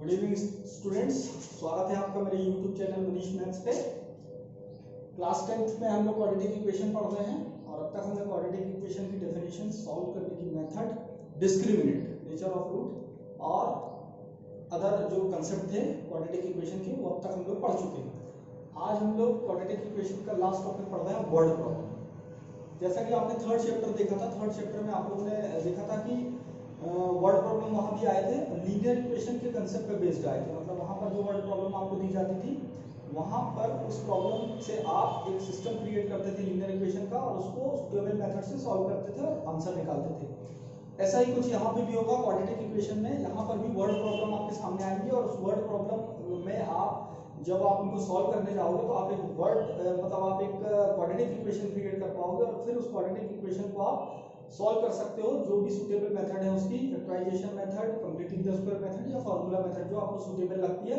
Good evening students, स्वागत है आपका मेरे यूट्यूब चैनल मनीष मैथ्स पे। क्लास 10th में हम लोग क्वाड्रेटिक इक्वेशन पढ़ रहे हैं और अब तक हमने क्वाड्रेटिक इक्वेशन की डेफिनेशन, सॉल्व करने की method, discriminant, nature of root और अदर जो कंसेप्ट थे क्वाड्रेटिक इक्वेशन के, वो अब तक हम लोग पढ़ चुके हैं। आज हम लोग क्वाड्रेटिक इक्वेशन का लास्ट टॉपिक पढ़ रहे हैं, वर्ड प्रॉब्लम। जैसा कि आपने थर्ड चैप्टर देखा था, थर्ड चैप्टर में आप लोगों ने देखा था कि वर्ड प्रॉब्लम वहाँ भी आए थे, लीनियर इक्वेशन के कंसेप्ट पे बेस्ड आए थे। मतलब वहाँ पर जो वर्ड प्रॉब्लम आपको दी जाती थी, वहाँ पर उस प्रॉब्लम से आप एक सिस्टम क्रिएट करते थे लीनियर इक्वेशन का और उसको सुटेबल मेथड से सॉल्व करते थे और आंसर निकालते थे। ऐसा ही कुछ यहाँ पे भी होगा क्वाड्रेटिक इक्वेशन में। यहाँ पर भी वर्ड प्रॉब्लम आपके सामने आएंगी और उस वर्ड प्रॉब्लम में आप जब आप उनको सॉल्व करने जाओगे तो आप एक मतलब आप एक क्वाड्रेटिक इक्वेशन क्रिएट कर पाओगे और फिर उस क्वाड्रेटिक इक्वेशन को आप सॉल्व कर सकते हो। जो भी सुटेबल मेथड है उसकी, factorisation method, completing the square method या फार्मूला मेथड, जो आपको सुटेबल लगती है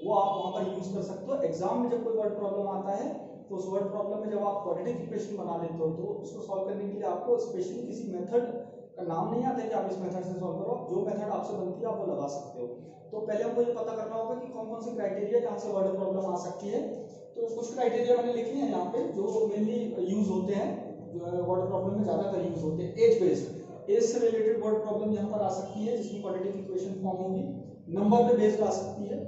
वो आप वहां पर यूज कर सकते हो। एग्जाम में जब कोई वर्ड प्रॉब्लम आता है तो उस वर्ड प्रॉब्लम में जब आप क्वाड्रेटिक इक्वेशन बना लेते हो तो उसको सॉल्व करने के लिए आपको स्पेशली किसी मेथड का नाम नहीं आता है कि आप इस मेथड से सॉल्व करो। जो मेथड आपसे बनती है आप वो लगा सकते हो। तो पहले हमको ये पता करना होगा कि कौन कौन से क्राइटेरिया जहाँ से वर्ड प्रॉब्लम आ सकती है। तो कुछ क्राइटेरिया मैंने लिखे हैं यहाँ पे जो मेनली यूज होते हैं, वर्ड प्रॉब्लम में ज्यादातर यूज होते हैं। एज बेस्ड, एज से रिलेटेड वर्ड प्रॉब्लम यहाँ पर आ सकती है जिसमें क्वाड्रेटिक इक्वेशन फॉर्म होगी। नंबर पे बेस्ड आ सकती है,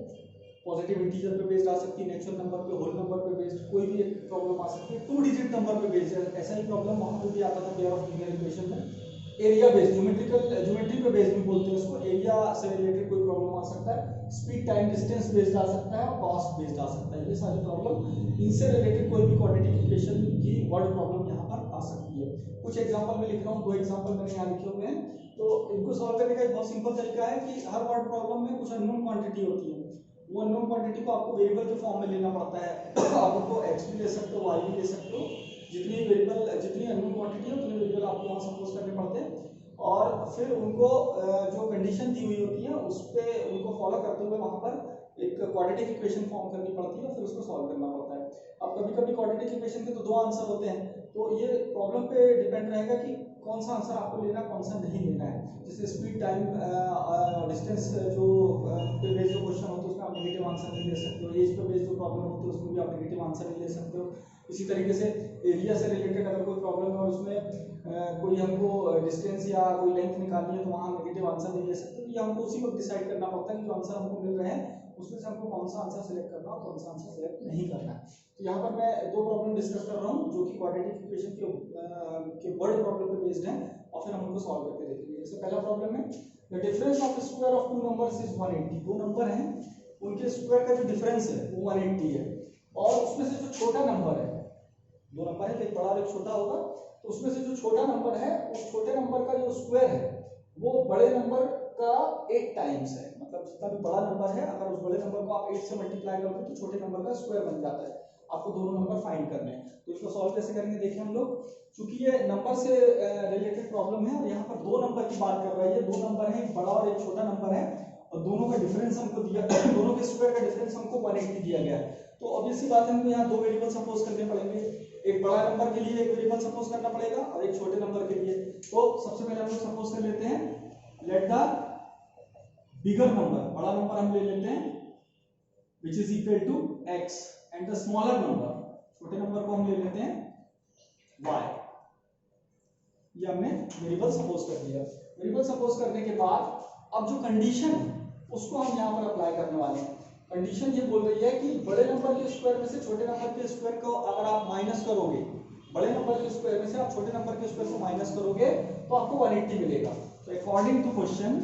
पॉजिटिव इंटीजर पे बेस्ड आ सकती है, नेचुरल नंबर पे, होल नंबर पे बेस्ड कोई भी एक प्रॉब्लम आ सकती है। 2 डिजिट नंबर पे बेस्ड है, ऐसा ही प्रॉब्लम वहां पे भी आता था पेयर ऑफ लीनियर इक्वेशन में। एरिया बेस्ड, ज्योमेट्री पे बेस्ड भी बोलते हैं उसको, एरिया से रिलेटेड कोई प्रॉब्लम आ सकता है। स्पीड, टाइम, डिस्टेंस बेस्ड आ सकता है और कॉस्ट बेस्ड आ सकता है। ये सारी प्रॉब्लम, इनसे रिलेटेड कोई भी क्वाड्रेटिक इक्वेशन की वर्ड प्रॉब्लम यहाँ पर आ सकती है। कुछ एग्जांपल में लिख रहा हूँ, 2 एग्जांपल मैंने यहाँ लिखे हुए हैं। तो इनको सॉल्व करने का एक बहुत सिंपल तरीका है कि हर वर्ड प्रॉब्लम में कुछ अननोन क्वांटिटी होती है। वो अननोन क्वांटिटी को आपको वेरिएबल के फॉर्म में लेना पड़ता है। आप उनको x भी ले सकते हो, y भी ले सकते हो। जितनी अननोन क्वांटिटी है उतने वेरिएबल आपको वहाँ सपोज करने पड़ते हैं और फिर उनको जो कंडीशन दी हुई होती है उस पे उनको फॉलो करते हुए वहाँ पर एक क्वाड्रेटिक इक्वेशन फॉर्म करनी पड़ती है, फिर उसको सॉल्व करना पड़ता है। अब कभी कभी क्वाड्रेटिक इक्वेशन के तो 2 आंसर होते हैं, तो ये प्रॉब्लम पे डिपेंड रहेगा कि कौन सा आंसर आपको लेना, कौन सा नहीं लेना है। जैसे स्पीड, टाइम, डिस्टेंस जो पे बेस्ड जो क्वेश्चन होते हैं उसमें आप नेगेटिव आंसर नहीं ले सकते हो। एज पे बेस्ड जो प्रॉब्लम होती है उसमें भी आप नेगेटिव आंसर नहीं ले सकते हो। इसी तरीके से एरिया से रिलेटेड अगर कोई प्रॉब्लम है और उसमें कोई हमको डिस्टेंस या कोई लेंथ निकालनी है तो वहाँ नेगेटिव आंसर नहीं ले सकते। तो ये हमको उसी वक्त डिसाइड करना पड़ता है कि जो आंसर हमको मिल रहे हैं उसमें से हमको कौन सा आंसर सेलेक्ट करना और कौन सा आंसर सेलेक्ट नहीं करना है। तो यहाँ पर मैं 2 प्रॉब्लम डिस्कस कर रहा हूँ जो कि क्वाड्रेटिक इक्वेशन के वर्ड प्रॉब्लम पे बेस्ड है और फिर हम उनको सॉल्व करके देखेंगे। जैसे पहला प्रॉब्लम है, the difference of square of 2 numbers is 180। 2 number हैं, उनके स्क्वायर का जो डिफरेंस है वो 180 है और उसमें से जो छोटा नंबर है, 2 नंबर है, एक बड़ा और एक छोटा होगा, तो उसमें से जो छोटा नंबर है उस छोटे नंबर का जो स्क्वायर है वो बड़े नंबर का 8 टाइम्स है। मतलब जितना भी बड़ा नंबर है अगर उस बड़े नंबर को आप 8 से मल्टीप्लाई करोगे तो छोटे नंबर का स्क्वायर बन जाता है। आपको दोनों नंबर फाइंड करने हैं, तो इसको सॉल्व कैसे करेंगे देखिए हम लोग। चूंकि ये नंबर से रिलेटेड प्रॉब्लम है और यहाँ पर 2 नंबर की बात कर रहा है, ये 2 नंबर है, एक बड़ा और एक छोटा नंबर है और दोनों का डिफरेंस हमको दिया, दोनों के स्क्वायर का डिफरेंस हमको 180 दिया गया है। तो ऑब्वियसली बात है, हमको यहाँ 2 वेरिएबल सपोज करने पड़ेंगे। एक बड़ा नंबर के लिए एक वेरिएबल सपोज करना पड़ेगा और एक छोटे नंबर के लिए। तो सबसे पहले हम लोग सपोज कर लेते हैं, लेट द बिगर नंबर, बड़ा नंबर हम ले लेते हैं which is equal to x and the smaller number, छोटे नंबर को हम ले लेते हैं y। ये हमने वेरिएबल सपोज कर दिया। वेरिएबल सपोज करने के बाद अब जो कंडीशन है उसको हम यहाँ पर अप्लाई करने वाले हैं। कंडीशन ये बोल रही है कि बड़े नंबर के स्क्वायर में से छोटे नंबर के स्क्वायर को अगर आप माइनस करोगे, बड़े नंबर के स्क्वायर में से आप छोटे नंबर के स्क्वायर को माइनस करोगे तो आपको 180 मिलेगा। तो अकॉर्डिंग टू क्वेश्चन,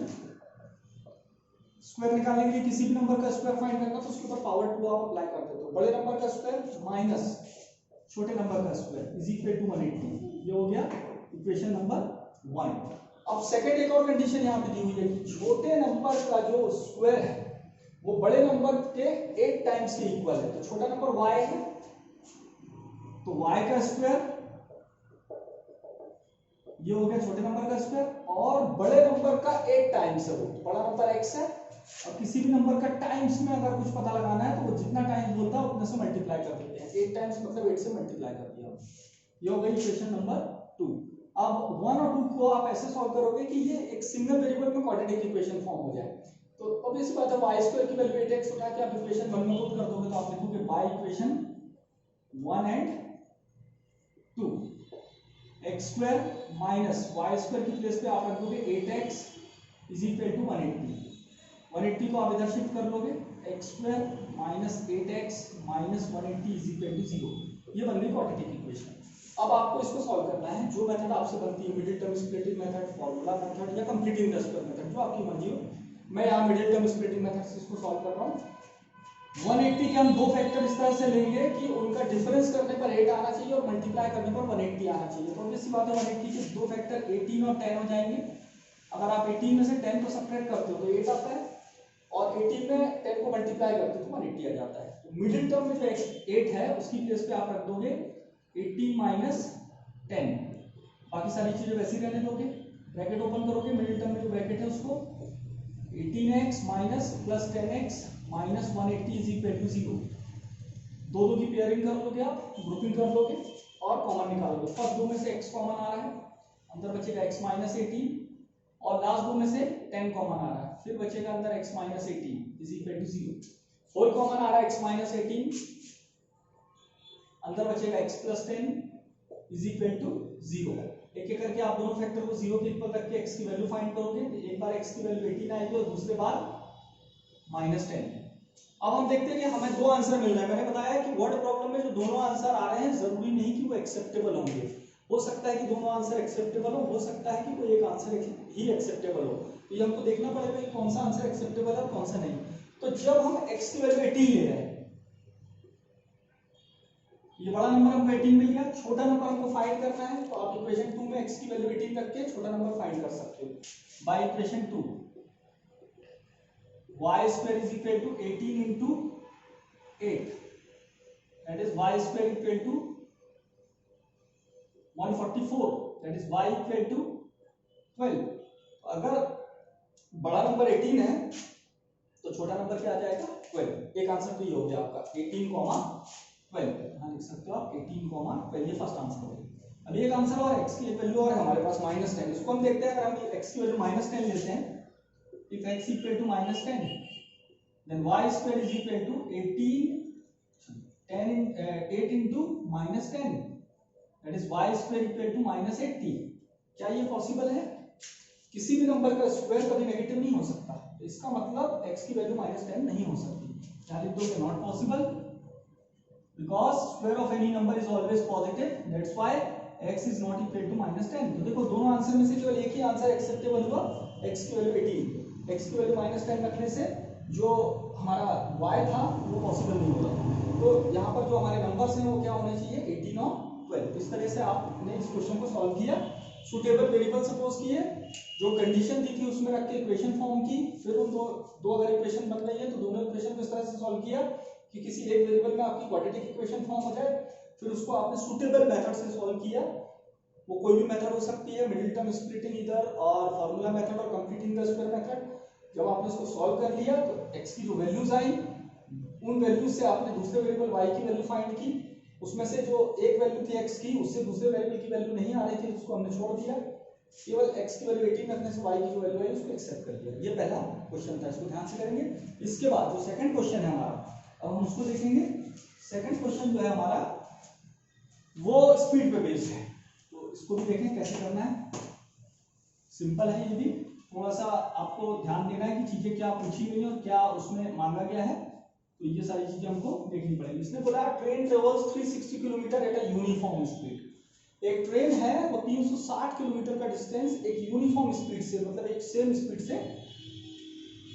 स्क्वायर निकालने के लिए किसी भी नंबर का स्क्वायर फाइंड करना तो उसके ऊपर पावर 2 आप अप्लाई कर देते हो। बड़े नंबर का स्क्वायर माइनस छोटे नंबर का स्क्वायर इज इक्वल टू 180। ये हो गया इक्वेशन नंबर 1। अब सेकंड एक और कंडीशन यहाँ पे दी हुई है कि छोटे नंबर का जो स्क्वायर है वो बड़े नंबर के 8 टाइम्स के इक्वल है। तो छोटा नंबर y है तो y का स्क्वायर, ये हो गया छोटे नंबर का स्क्वायर, और बड़े नंबर का 8 टाइम्स है वो, बड़ा नंबर x है और किसी भी नंबर का टाइम्स में अगर कुछ पता लगाना है तो वो जितना टाइम्स बोलता है उतने से मल्टीप्लाई कर देते हैं। 8 टाइम्स मतलब 8 से मल्टीप्लाई कर दिया। ये हो गई इक्वेशन नंबर 2। अब 1 और 2 को आप ऐसे सॉल्व करोगे कि ये एक सिंगल वेरिएबल में क्वाड्रेटिक इक्वेशन फॉर्म हो जाए। तो ऑब्वियस बात है वाई स्क्वायर की वैल्यू 8x उठा के आप इक्वेशन 1 में पुट कर दोगे तो आप लिखोगे by equation 1 and 2 x square minus Y square की प्लेस पे आप रख दोगे 8x इज इक्वल टू 180 को आप इधर शिफ्ट कर लोगे x square minus 8x minus 180 is equal to 0। ये बन गई क्वाड्रेटिक इक्वेशन। अब आपको इसको सॉल्व करना है। जो मेथड आपसे बनती है middle term splitting method, formula method या कंप्लीटिंग द स्क्वायर मेथड, जो आपकी मर्जी हो। मैं यहाँ मिडिल टर्म स्प्लिटिंग मेथड से इसको सॉल्व कर रहा हूँ। 180 के हम दो फैक्टर इस तरह से लेंगे कि उनका डिफरेंस करने पर 8 आना चाहिए और मल्टीप्लाई करने पर 180 आना चाहिए। तो ऑब्वियस सी बात है 180 के दो फैक्टर 18 और 10 हो जाएंगे। अगर आप 18 में से 10 को सब्ट्रैक्ट करते हो तो 8 आता है और 18 में 10 को मल्टीप्लाई करते हो तो 180 आ जाता है। तो मिडिल टर्म में जो 8 है उसकी प्लेस पे आप रख दोगे 18 माइनस 10। बाकी सारी चीजें वैसे ही रहने दोगे, ब्रैकेट ओपन करोगे, मिडिल टर्म में जो ब्रैकेट है उसको 18x minus plus 10x minus 180 is equal to 0। दो की पेयरिंग कर लोगे, आप ग्रुपिंग कर लोगे और कॉमन निकालोगे। फर्स्ट दो में से x कॉमन आ रहा है, अंदर बचेगा x माइनस 18 और लास्ट दो में से 10 कॉमन आ रहा है, फिर बचेगा अंदर x minus 18 is equal to 0। Whole common आ रहा है x माइनस 18, अंदर बचेगा x plus 10 is equal to 0। एक एक करके आप दोनों फैक्टर को 0 के इक्वल रख के x की वैल्यू फाइंड करोगे। एक बार x की वैल्यू 18 आएगी और दूसरे बार माइनस 10। अब हम देखते हैं कि हमें दो आंसर मिल रहे हैं। मैंने बताया कि वर्ड प्रॉब्लम में जो दोनों आंसर आ रहे हैं जरूरी नहीं कि वो एक्सेप्टेबल होंगे। हो सकता है कि दोनों आंसर एक्सेप्टेबल हो सकता है कि कोई एक आंसर ही एक्सेप्टेबल हो। तो ये हमको देखना पड़ेगा कि कौन सा आंसर एक्सेप्टेबल है और कौन सा नहीं। तो जब हम x की वैल्यू 18 ले रहे हैं, ये बड़ा नंबर हमको 18 मिल गया, छोटा नंबर हमको फाइंड करना है, तो आप इक्वेशन 2 में x की वैल्यू 18 रख के छोटा नंबर फाइंड कर सकते हो। By equation 2 y square is equal to 18 into 8, that is y square equal to 144, that is y equal to 12। अगर बड़ा नंबर 18 है तो छोटा नंबर क्या आ जाएगा 12। एक आंसर तो ये हो गया आपका 18, 12 यहाँ लिख सकते हो आप 18, ये फर्स्ट आंसर हो गया। अब एक आंसर और x की वैल्यू और है हमारे पास -10। इसको हम देखते हैं। अगर हम x की वैल्यू -10 लेते हैं, if x equal to -10 then y square is equal to 8 into -10, that is y square equal to -80। क्या ये पॉसिबल है? किसी भी नंबर का स्क्वायर कभी नेगेटिव नहीं हो सकता, तो इसका मतलब x की वैल्यू -10 नहीं हो सकती। क्या लिख दोगे? Not possible, because square of any number is always positive, that's why x is not equal to -10। तो देखो दोनों आंसर में से केवल एक ही आंसर एक्सेप्टेबल हुआ, x की वैल्यू 18। x की वैल्यू -10 रखने से जो हमारा y था वो पॉसिबल नहीं होगा। तो यहाँ पर जो हमारे नंबर्स हैं वो क्या होने चाहिए 18 और 12। इस तरह से आपने इस क्वेश्चन को सॉल्व किया। सुटेबल वेरिएबल सपोज किए, जो कंडीशन दी थी उसमें रख के इक्वेशन फॉर्म की, फिर उन दो अगर इक्वेशन बन रही है तो दोनों इक्वेशन को इस तरह से सॉल्व किया कि किसी एक वेरिएबल में आपकी क्वाड्रेटिक इक्वेशन फॉर्म हो जाए। फिर उसको आपने सुटेबल मेथड से सॉल्व किया। वो कोई भी मेथड हो सकती है, मिडिल टर्म स्प्लिटिंग इधर और फार्मूला मेथड और कंप्लीटिंग द स्क्वायर मेथड। जब आपने उसको सॉल्व कर लिया तो x की जो वैल्यूज आई उन वैल्यूज से आपने दूसरे वेरिएबल y की वैल्यू फाइंड की। उसमें से जो एक वैल्यू थी x की, उससे दूसरे वेरिएबल की वैल्यू नहीं आ रही थी, उसको हमने छोड़ दिया। केवल x की वैल्यू 18 रखने से y की जो वैल्यू आई उसको एक्सेप्ट कर लिया। ये पहला क्वेश्चन था, इसको ध्यान से करेंगे। इसके बाद जो सेकंड क्वेश्चन है हमारा, अब हम उसको देखेंगे। सेकंड क्वेश्चन जो है हमारा वो स्पीड पे बेस्ड है, तो इसको भी देखें कैसे करना है। सिंपल है, ये भी थोड़ा सा आपको ध्यान देना है कि चीजें क्या पूछी गई और क्या उसमें मांगा गया है, तो ये सारी चीजें हमको देखनी पड़ेगी। इसने बोला train travels 360 kilometre at a uniform speed. एक ट्रेन है वो 360 किलोमीटर का डिस्टेंस एक यूनिफॉर्म स्पीड से, मतलब एक सेम स्पीड से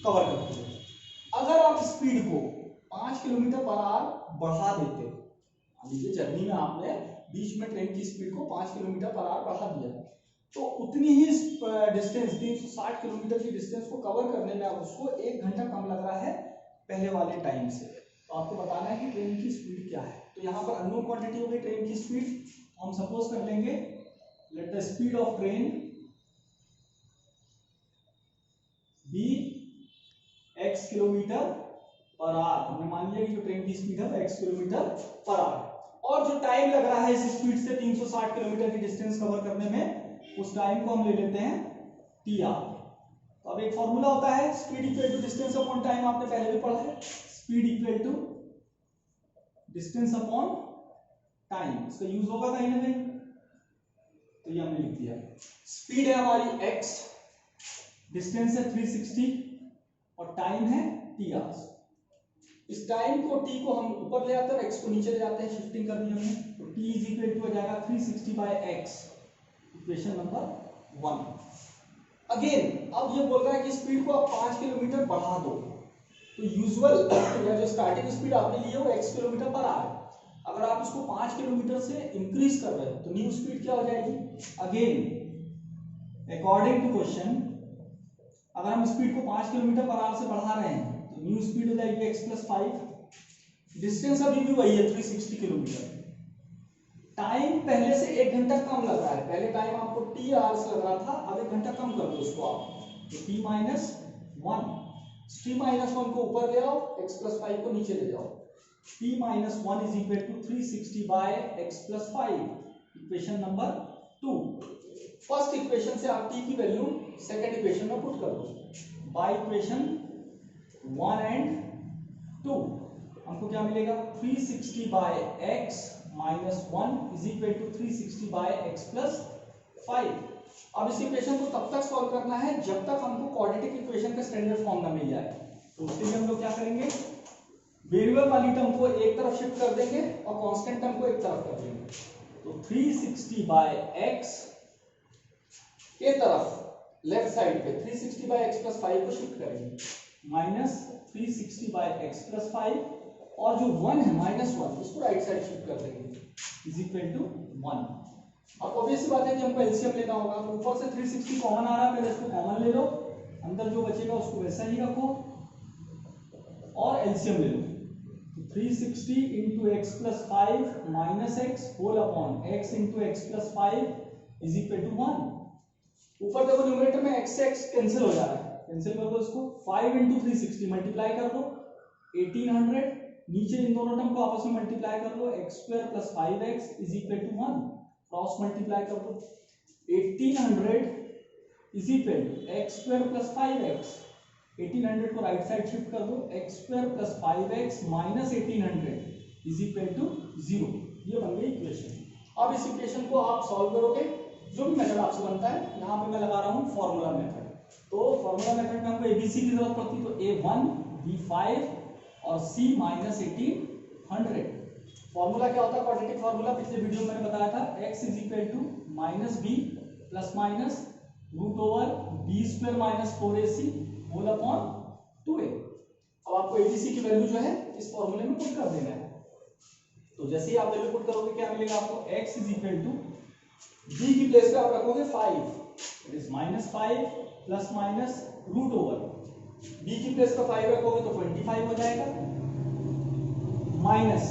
कवर करती है। अगर आप स्पीड को 5 किलोमीटर पर आवर बढ़ा देते, लीजिए जर्नी में आपने बीच में ट्रेन की स्पीड को 5 किलोमीटर पर आवर बढ़ा दिया, तो उतनी ही डिस्टेंस 360 किलोमीटर की डिस्टेंस को कवर करने में अब उसको 1 घंटा कम लग रहा है पहले वाले टाइम से। तो आपको बताना है कि ट्रेन की स्पीड क्या है। तो यहाँ पर अननोन क्वांटिटी हो गई ट्रेन की स्पीड। हम सपोज कर लेंगे let the speed of train be x kilometre per hour. हमने मान लिया कि जो ट्रेन की स्पीड है वो x किलोमीटर पर आवर, और जो टाइम लग रहा है इस स्पीड से 360 किलोमीटर की डिस्टेंस कवर करने में, उस टाइम को हम ले लेते हैं टी आर। तो अब एक फॉर्मूला होता है speed equal to distance upon time आपने पहले भी पढ़ा है, speed equal to distance upon time, इसका यूज होगा कहीं ना कहीं, तो ये हमने लिख दिया। स्पीड है हमारी x, डिस्टेंस है 360 और टाइम है t आवर्स। इस टाइम को t को हम ऊपर ले आते हैं और x को नीचे ले जाते हैं, शिफ्टिंग कर दी हमने, तो t इज इक्वल टू हो जाएगा 360 by x, equation number 1। Again अब ये बोल रहा है कि स्पीड को आप 5 किलोमीटर बढ़ा दो, तो यूजुअल या जो स्टार्टिंग स्पीड आपने ली है वो x किलोमीटर पर आवर है। अगर आप इसको 5 किलोमीटर से इंक्रीज कर रहे हो तो न्यू स्पीड क्या हो जाएगी? अगेन अकॉर्डिंग टू क्वेश्चन, अगर हम स्पीड को 5 किलोमीटर पर आवर से बढ़ा रहे हैं तो न्यू स्पीड हो जाएगी x + 5। डिस्टेंस अभी भी वही है 360 किलोमीटर। टाइम पहले से 1 घंटा कम लग रहा है, पहले टाइम आपको t आवर्स लग रहा था, अब 1 घंटा कम कर दो उसको आप, तो t - 1, t - 1 को ऊपर ले आओ, x + 5 को नीचे ले जाओ, t - 1 is equal to 360 by x + 5, equation number 2। First equation से आप t की वैल्यू सेकंड इक्वेशन में पुट कर दो, बाय इक्वेशन 1 एंड 2 हमको क्या मिलेगा? 360 by x - 1 is equal to 360 by x + 5। अब इस इक्वेशन को तब तक सॉल्व करना है जब तक हमको क्वाड्रेटिक इक्वेशन का स्टैंडर्ड फॉर्म ना मिल जाए। तो उसके लिए हम लोग क्या करेंगे? वेरिएबल वाली टर्म को एक तरफ शिफ्ट कर देंगे और कांस्टेंट टर्म को एक तरफ कर देंगे। तो 360 बाय x के तरफ लेफ्ट साइड पे 360 बाय x + 5 को शिफ्ट करेंगे, माइनस 360 बाय x + 5, और जो 1 है -1 उसको राइट साइड शिफ्ट कर देंगे, इज इक्वल टू 1। अब ऑब्वियस सी बात है कि हमको एलसीएम लेना होगा, तो ऊपर से 360 कॉमन आ रहा है, पहले इसको कॉमन ले लो, अंदर जो बचेगा उसको वैसा ही रखो और एलसीएम ले लो। 360 into x + 5 minus x whole upon x into x + 5 is equal to 1। ऊपर देखो न्यूमरेटर में x से x कैंसिल हो जा रहा है, कैंसिल कर दो इसको, 5 into 360 मल्टीप्लाई कर दो 1800, नीचे इन दोनों टर्म को आपस में मल्टीप्लाई कर लो, x² + 5x is equal to 1, cross multiply कर दो, 1800 is equal to x² + 5x, 1800 को राइट साइड शिफ्ट कर दो, x² + 5x - 1800 is equal to 0। ये बन गई इक्वेशन। अब इस इक्वेशन को आप सॉल्व करोगे, जो भी मेथड आपसे बनता है, यहाँ पे मैं लगा रहा हूँ फॉर्मूला मेथड। तो फॉर्मूला मेथड में हमको ABC की जरूरत पड़ती है, तो A1 B5 और C - 1800। फॉर्मूला क्या होता है? क्वाड्रेटिक फॉर्मूला पिछले वीडियो में मैंने बताया था, x = -b ± √b² - 4ac whole upon 2a। अब आपको एबीसी की वैल्यू जो है इस फॉर्मूले में पुट कर देना है। तो जैसे ही आप वैल्यू पुट करोगे क्या मिलेगा आपको? x = b की प्लेस पे आप रखोगे 5, इट इज -5 ± √, b की प्लेस पे 5 रखोगे तो 25 हो जाएगा, माइनस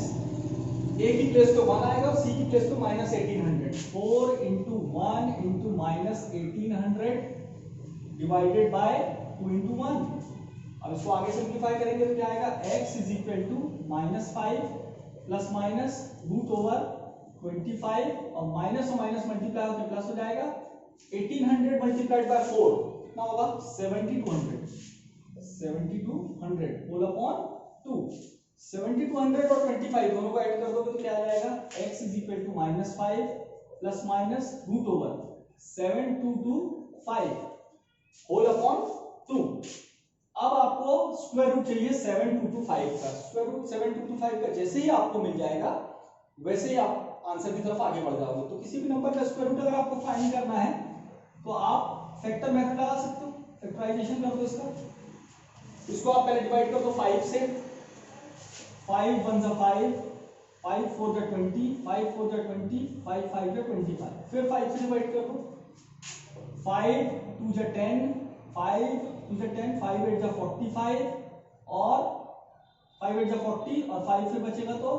a की प्लेस पे 1 आएगा और c की प्लेस पे -1800, 4 × 1 × -1800 डिवाइडेड बाय 2 × 1। अब इसको आगे सिंप्लीफाई करेंगे तो क्या आएगा? x = -5 ± √25, और माइनस और माइनस मल्टीप्लाई होकर प्लस हो जाएगा, 1800 मल्टीप्लाइड बाय 4 कितना होगा? 7200 होल अपॉन 2। 7200 और 25 दोनों को ऐड कर दोगे तो क्या आ जाएगा? x = -5 ± √722 whole upon 2। अब आपको स्क्वायर रूट चाहिए 7225 का। स्क्वायर रूट 7225 का जैसे ही आपको मिल जाएगा वैसे ही आप आंसर की तरफ आगे बढ़ जाओगे। तो किसी भी नंबर का स्क्वायर रूट अगर आपको फाइंड करना है तो आप फैक्टर मेथड लगा सकते हो, फैक्टराइजेशन कर दो इसका। इसको आप पहले डिवाइड कर दो 5 से, 5 × 1 = 5, 5 × 4 = 20, 5 × 4 = 20, 5 × 5 = 25, फिर 5 से डिवाइड कर दो, 5 × 2 = 10, 5 × 2 = 10, 5 × 8 = 45, और 5 × 8 = 40, और 5 फिर बचेगा तो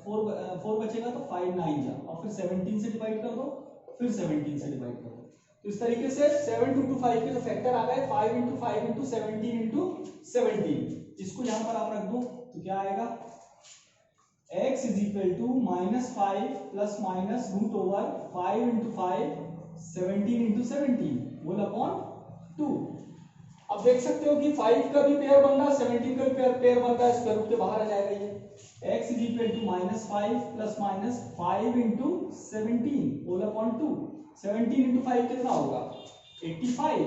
4 बचेगा तो 5 × 9 = और फिर 17 से डिवाइड कर दो, फिर 17 से डिवाइड कर दो। तो इस तरीके से 7225 के जो फैक्टर आ गए 5 × 5 × 17 × 17, इसको यहां पर आप रख दो तो क्या आएगा? x = -5 ± √5 × 5 17 × 17 whole upon 2। अब देख सकते हो कि 5 का भी पेयर बन रहा है, 17 का भी पेयर बन रहा है, स्क्वायर रूट के बाहर आ जाएगा ये। x is equal to -5 plus minus 5 into 17 whole upon 2। 17 into 5 कितना होगा 85,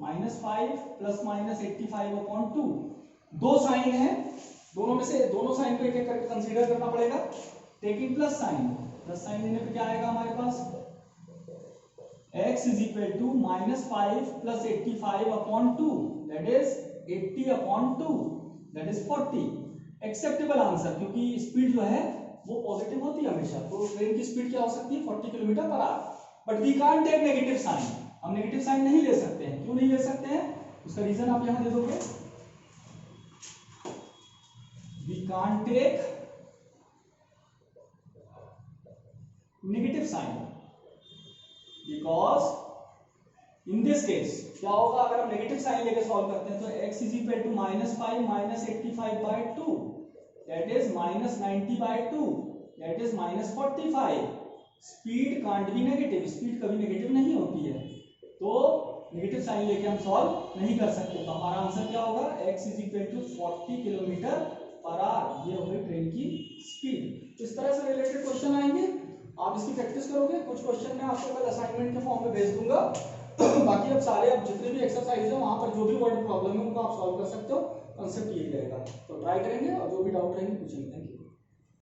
-5 प्लस माइनस 85 अपॉन 2। दो साइन है, दोनों में से दोनों साइन को एक एक करके कंसीडर करना पड़ेगा। टेकिंग प्लस साइन लेने पे क्या आएगा हमारे पास, x is equal to -5 plus 85 upon 2 that is 80 upon 2 that is 40। Acceptable answer, क्योंकि स्पीड जो है वो पॉजिटिव होती है हमेशा, तो ट्रेन की स्पीड क्या हो सकती है 40 kilometre per hour. But we can't take negative sign, हम नेगेटिव साइन नहीं ले सकते हैं। क्यों नहीं ले सकते हैं, उसका रीजन आप यहां दे दोगे। We can't take negative sign because in this case क्या होगा, अगर हम नेगेटिव साइन लेके सॉल्व करते हैं तो x is equal to -5 minus 85 by 2 that is -90 by 2 that is -45। Speed can't be negative, speed कभी नेगेटिव नहीं होती है, तो नेगेटिव साइन लेके हम सॉल्व नहीं कर सकते। तो हमारा आंसर क्या होगा, x is equal to 40 kilometre per hour, ये हो गई ट्रेन की स्पीड। इस तरह से रिलेटेड क्वेश्चन आएंगे, आप इसकी प्रैक्टिस करोगे। कुछ क्वेश्चन मैं आपको कल असाइनमेंट के फॉर्म में भेज दूंगा। बाकी अब सारे अब जितने भी एक्सरसाइज है वहां पर जो भी वर्ड प्रॉब्लम है उनको आप सॉल्व कर सकते हो, कंसेप्ट यही रहेगा। तो ट्राई करेंगे और जो भी डाउट रहेंगे पूछेंगे। Thank you.